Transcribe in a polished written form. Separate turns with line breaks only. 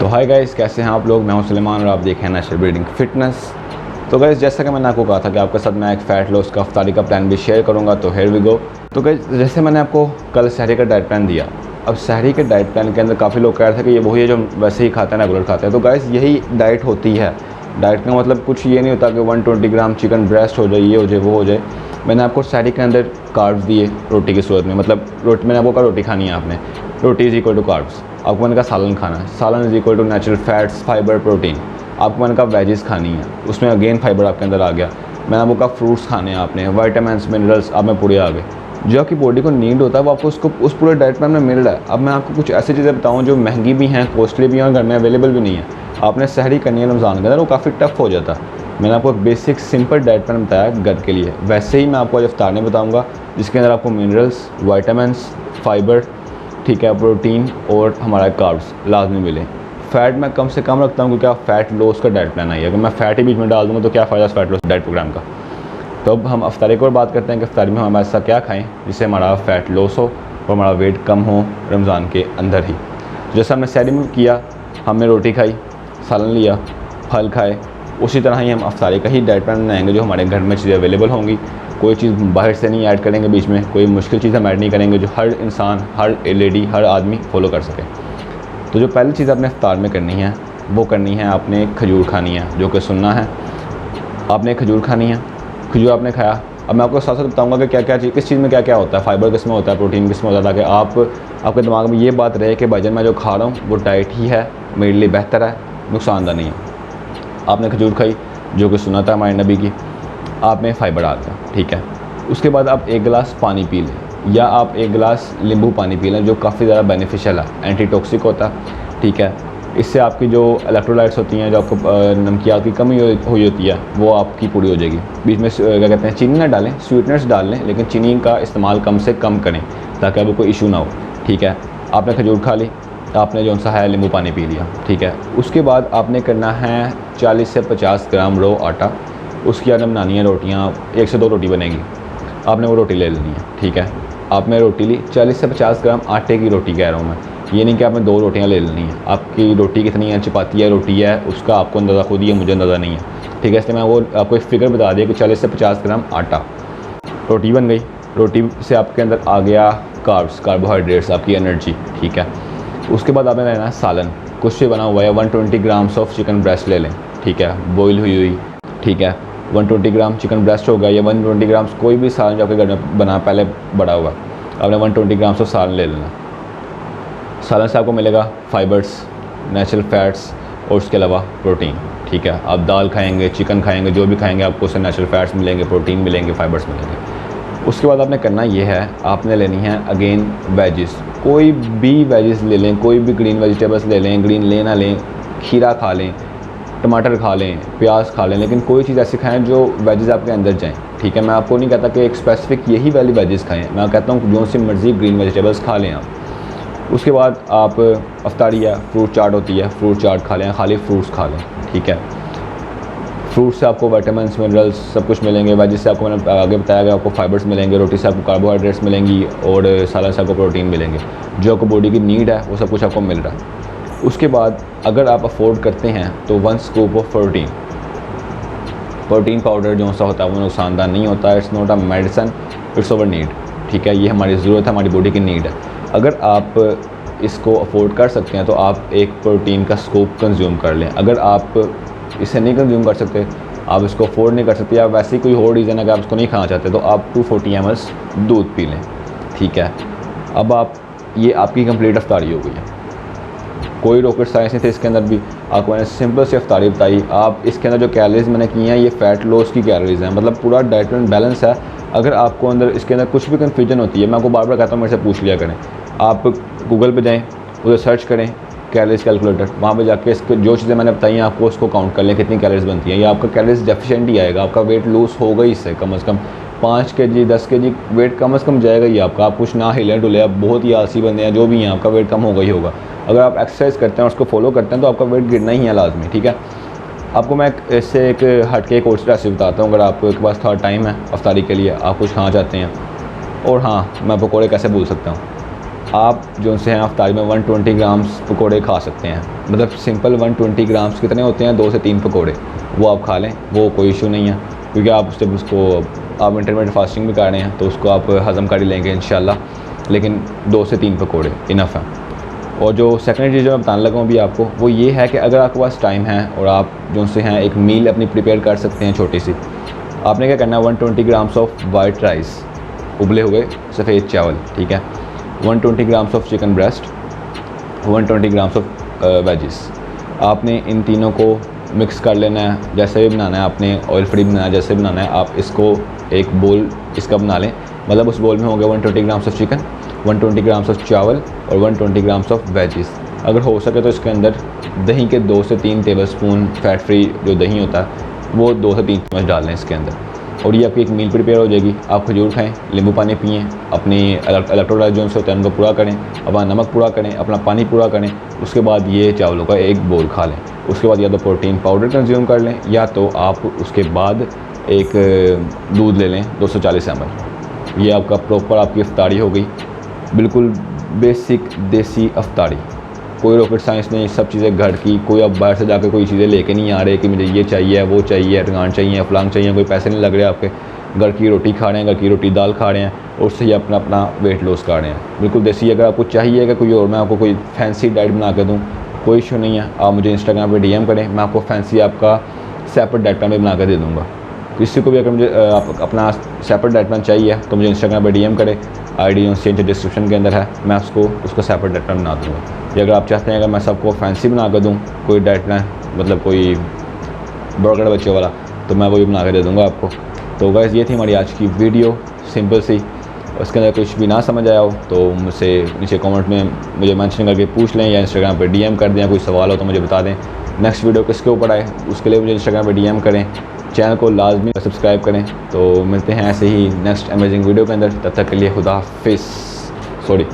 तो hi guys, कैसे हैं आप लोग। मैं हूं सुलेमान और आप देख रहे हैं नेचुरल ब्रीडिंग फिटनेस। तो गाइस, जैसा कि मैंने आपको कहा था कि आपके साथ मैं एक फ़ैट लॉस का इफ्तारी का प्लान भी शेयर करूंगा, तो हियर वी गो। तो गाइस, जैसे मैंने आपको कल सहरी का डाइट प्लान दिया, अब सहरी के डाइट प्लान के अंदर काफ़ी लोग कह रहे थे कि ये वही है जो वैसे ही खाते हैं, रेगुलर खाते हैं। तो गाइस, यही डाइट होती है। डाइट का मतलब कुछ ये नहीं होता कि 120 ग्राम चिकन ब्रेस्ट हो जाए, ये हो जाए, वो हो जाए। मैंने आपको सहरी के अंदर कार्ब्स दिए रोटी की सूरत में, मतलब रोटी मैंने आपको कहा रोटी खानी है आपने, roti is equal to carbs. आपको मैंने कहा सालन खाना है, salan is equal to natural fats, fibre, protein. आपको मैंने कहा वेजिस खानी है, उसमें अगेन फाइबर आपके अंदर आ गया। मैंने आपको कहा फ्रूट्स खाने हैं आपने, वाइटामिन्स, मिनरल्स आप में पूरे आ गए। जो आपकी बॉडी को नीड होता है वो आपको उसको उस पूरे डाइट प्लान में मिल रहा है। अब मैं आपको कुछ ऐसी चीज़ें बताऊँ जो महंगी भी हैं, कॉस्टली भी हैं और घर में अवेलेबल भी नहीं है। आपने सहरी करनी है रमज़ान के अंदर, वो काफ़ी टफ हो जाता है। मैंने आपको एक बेसिक सिंपल डाइट प्लान बताया घर के लिए, वैसे ही मैं आपको आज इफ्तार में बताऊँगा, जिसके अंदर आपको मिनरल्स, वाइटामिन्स, फाइबर, ठीक है, प्रोटीन और हमारा कार्ब्स लाजमी मिले। फ़ैट मैं कम से कम रखता हूँ क्योंकि आप फ़ैट लॉस का डाइट प्लान है। अगर मैं फ़ैट ही बीच में डाल दूँगा तो क्या फ़ायदा फ़ैट लॉस डाइट प्रोग्राम का। तो अब हम इफ्तारी की और बात करते हैं कि इफ्तारी में हम ऐसा क्या खाएं जिससे हमारा फ़ैट लॉस हो और हमारा वेट कम हो रमज़ान के अंदर ही। जैसा हमने सहरी में किया, हमने रोटी खाई, सालन लिया, फल खाए, उसी तरह ही हम इफ्तारी का ही डाइट प्लान बनाएंगे जो हमारे घर में चीज़ें अवेलेबल होंगी। कोई चीज़ बाहर से नहीं ऐड करेंगे, बीच में कोई मुश्किल चीज़ हम ऐड नहीं करेंगे, जो हर इंसान, हर लेडी, हर आदमी फॉलो कर सके। तो जो पहली चीज़ आपने इफ्तार में करनी है वो करनी है, आपने खजूर खानी है, जो कि सुन्ना है। आपने खजूर खानी है, खजूर आपने खाया। अब मैं आपको साथ साथ बताऊंगा कि क्या क्या चीज़, किस चीज़ में क्या क्या होता है, फाइबर किस में होता है, प्रोटीन किस में होता है, ताकि आपके दिमाग में ये बात रहे कि भाईजान मैं जो खा रहा हूँ वो डाइट ही है, मेरे लिए बेहतर है, नुकसानदार नहीं है। आपने खजूर खाई जो कि सुन्नत है हमारे नबी की, आप में फ़ाइबर आ गया, ठीक है। उसके बाद आप एक गिलास पानी पी लें या आप एक गिलास नींबू पानी पी लें, जो काफ़ी ज़्यादा बेनिफिशियल है, एंटी टॉक्सिक होता है, ठीक है। इससे आपकी जो इलेक्ट्रोलाइट्स होती हैं, जो आपको नमकियात की कमी हुई होती है, वो आपकी पूरी हो जाएगी। बीच में क्या कहते हैं, चीनी ना डालें, स्वीटनर्स डाल लें, लेकिन चीनी का इस्तेमाल कम से कम करें ताकि आपको कोई इशू ना हो, ठीक है। आपने खजूर खा ली, आपने जो सा है नींबू पानी पी लिया, ठीक है। उसके बाद आपने करना है 40 से 50 ग्राम रो आटा। उसकी आपने बनानी है रोटियाँ, 1 से 2 रोटी बनेगी, आपने वो रोटी ले लेनी है, ठीक है। आपने रोटी ली, 40 से 50 ग्राम आटे की रोटी कह रहा हूँ मैं, ये नहीं कि आपने 2 रोटियाँ ले लेनी है। आपकी रोटी कितनी है, चपाती है, रोटी है, उसका आपको अंदाज़ा खुद ही है, मुझे अंदाज़ा नहीं है, ठीक है। इसलिए मैं वो आपको एक फ़िगर बता दिया कि 40 से 50 ग्राम आटा, रोटी बन गई। रोटी से आपके अंदर आ गया कार्ब्स, कार्बोहाइड्रेट्स, आपकी एनर्जी, ठीक है। उसके बाद आपने लेना है सालन, कुछ से बना हुआ है, 120 ग्राम्स ऑफ चिकन ब्रेस्ट ले लें, ठीक है, बॉईल हुई, ठीक है। 120 ग्राम चिकन ब्रेस्ट हो गया, या 120 ग्राम्स कोई भी सालन जो आपके घर में बना पहले बड़ा हुआ, आपने 120 ग्राम्स ऑफ सालन ले लेना। सालन से आपको मिलेगा फाइबर्स, नेचुरल फैट्स और उसके अलावा प्रोटीन, ठीक है। आप दाल खाएंगे, चिकन खाएंगे, जो भी खाएंगे आपको उससे नेचुरल फैट्स मिलेंगे, प्रोटीन मिलेंगे, फाइबर्स मिलेंगे। उसके बाद आपने करना ये है, आपने लेनी है अगेन वेजिस, कोई भी वेजिस ले लें, कोई भी ग्रीन वेजिटेबल्स ले लें, ग्रीन ले ना लें, खीरा खा लें, टमाटर खा लें, प्याज खा लें, लेकिन कोई चीज़ ऐसी खाएं जो वेजिस आपके अंदर जाएं, ठीक है। मैं आपको नहीं कहता कि एक स्पेसिफिक यही वाली वेजिस खाएं, मैं कहता हूँ जो सी मर्ज़ी ग्रीन वेजिटेबल्स खा लें आप। उसके बाद आप इफ्तारी है, फ्रूट चाट होती है, फ्रूट चाट खा लें, खाली फ्रूट्स खा लें, ठीक है। फ्रूट से आपको विटामिन्स, मिनरल्स सब कुछ मिलेंगे। वेजिस से आपको मैंने आगे बताया गया, आपको फाइबर्स मिलेंगे, रोटी से आपको कार्बोहाइड्रेट्स मिलेंगी और सालन से आपको प्रोटीन मिलेंगे। जो आपको बॉडी की नीड है वो सब कुछ आपको मिल रहा है। उसके बाद अगर आप अफोर्ड करते हैं तो 1 स्कूप ऑफ प्रोटीन पाउडर जो सा होता है वो नुकसानदार नहीं होता है। It's not a medicine, it's over need, ठीक है। ये हमारी ज़रूरत है, हमारी बॉडी की नीड है। अगर आप इसको अफोर्ड कर सकते हैं तो आप एक प्रोटीन का स्कूप कंज्यूम कर लें। अगर आप इसे नहीं कंज्यूम कर सकते, आप इसको अफोर्ड नहीं कर सकते, या वैसे ही कोई और रीज़न है कि आप इसको नहीं खाना चाहते, तो आप 240 ml दूध पी लें, ठीक है। अब आप, ये आपकी कंप्लीट इफ्तारी हो गई है, कोई रॉकेट साइंस नहीं थे इसके अंदर भी। आपको मैंने सिंपल सी इफ्तारी बताई। आप इसके अंदर जो कैलोरीज मैंने की हैं ये फ़ैट लॉस की कैलोरीज हैं, मतलब पूरा डाइट प्लान बैलेंस है। अगर आपको अंदर इसके अंदर कुछ भी कन्फ्यूजन होती है, मैं आपको बार बार कहता हूँ मेरे से पूछ लिया करें। आप गूगल पे जाएँ, उधर सर्च करें कैलोरीज कैलकुलेटर, वहाँ पे जाके इसको जो चीज़ें मैंने बताई हैं आपको उसको काउंट कर लें कितनी कैलोरीज बनती हैं, या आपका कैलोरीज डेफिशिएंट ही आएगा। आपका वेट लूज़ होगा ही, इससे कम से कम 5 kg 10 kg वेट कम से कम जाएगा ही आपका। आप कुछ ना हिले डुले, आप बहुत ही आलसी बंदे हैं जो भी हैं, आपका वेट कम होगा ही होगा। अगर आप एक्सरसाइज करते हैं और उसको फॉलो करते हैं तो आपका वेट गिरना ही है लाजमी, ठीक है। आपको मैं इससे एक हट के एक और रेसिपी बताता हूँ, अगर आपके पास थोड़ा टाइम है इफ्तारी के लिए, आप कुछ खाना चाहते हैं। और हाँ, मैं पकौड़े कैसे भूल सकता हूँ, आप जो से हैं अफ्तारी में 120 ग्राम्स पकोड़े खा सकते हैं। मतलब सिंपल 120 ग्राम्स कितने होते हैं, 2 से 3 पकोड़े, वो आप खा लें, वो कोई इशू नहीं है, क्योंकि आप उसको आप इंटरमीडिएट फास्टिंग भी कर रहे हैं तो उसको आप हज़म कर ही लेंगे इंशाल्लाह। लेकिन 2 से 3 पकोड़े इनफ है। और जो सेकेंड चीज़ जो मैं बताने लगा हूँ अभी आपको, वो ये है कि अगर आपके पास टाइम है और आप जो से हैं एक मील अपनी प्रिपेयर कर सकते हैं छोटी सी, आपने क्या करना है 120 ग्राम्स ऑफ वाइट राइस, उबले हुए सफ़ेद चावल, ठीक है, 120 grams of chicken breast, 120 grams of veggies, आपने इन तीनों को मिक्स कर लेना है। जैसे भी बनाना है आपने, ऑयल फ्री बनाना है, जैसे बनाना है आप इसको एक बोल इसका बना लें। मतलब उस बोल में हो गया 120 grams of chicken, 120 grams of चावल और 120 ग्राम्स ऑफ वेजिस। अगर हो सके तो इसके अंदर दही के 2 से 3 टेबलस्पून फैट फ्री जो दही होता है वो 2 से 3 चम्मच डाल लें इसके अंदर, और ये आपकी एक मील प्रिपेयर हो जाएगी। आप खजूर खाएं, नींबू पानी पिएं, अपनी इलेक्ट्रोलाइट जो होते हैं उनको पूरा करें, अपना नमक पूरा करें, अपना पानी पूरा करें, उसके बाद ये चावलों का एक बोल खा लें। उसके बाद या तो प्रोटीन पाउडर कंज्यूम कर लें या तो आप उसके बाद एक दूध ले लें 240 ml। ये आपका प्रॉपर आपकी इफ्तारी हो गई, बिल्कुल बेसिक देसी इफ्तारी, कोई रॉकेट साइंस नहीं, सब चीज़ें घर की। कोई अब बाहर से जाकर कोई चीज़ें लेके नहीं आ रहे कि मुझे ये चाहिए, वो चाहिए, रंगान चाहिए, फलांग चाहिए, कोई पैसे नहीं लग रहे आपके। घर की रोटी खा रहे हैं, घर की रोटी दाल खा रहे हैं और उससे ही अपना अपना वेट लॉस कर रहे हैं, बिल्कुल देसी। अगर आपको चाहिए कि कोई और मैं आपको कोई फैंसी डाइट बना के दूँ, कोई इशू नहीं है, आप मुझे इंस्टाग्राम पर DM करें, मैं आपको फैंसी आपका सेपरेट डाइट प्लान भी बना कर दे दूँगा। किसी को भी अगर मुझे आप अपना सेपरेट डाइट प्लान चाहिए तो मुझे इंस्टाग्राम पर DM करें, ID नीचे डिस्क्रिप्शन के अंदर है, मैं उसका सेपरेट डाइट प्लान बना दूँगा। या अगर आप चाहते हैं अगर मैं सबको फैंसी बना कर दूँ कोई डाइट प्लान, मतलब कोई बर्गर बच्चों वाला, तो मैं वो भी बना कर दे दूँगा आपको। तो गाइस ये थी हमारी आज की वीडियो, सिंपल सी। उसके अंदर कुछ भी ना समझ आया हो तो मुझसे नीचे कमेंट में मुझे मेंशन करके पूछ लें, या इंस्टाग्राम पे DM कर दें। कोई सवाल हो तो मुझे बता दें। नेक्स्ट वीडियो किसके ऊपर आए उसके लिए मुझे इंस्टाग्राम पे DM करें, चैनल को लाजमी सब्सक्राइब करें। तो मिलते हैं ऐसे ही नेक्स्ट अमेजिंग वीडियो के अंदर, तब तक के लिए खुदा हाफिज़। सॉरी।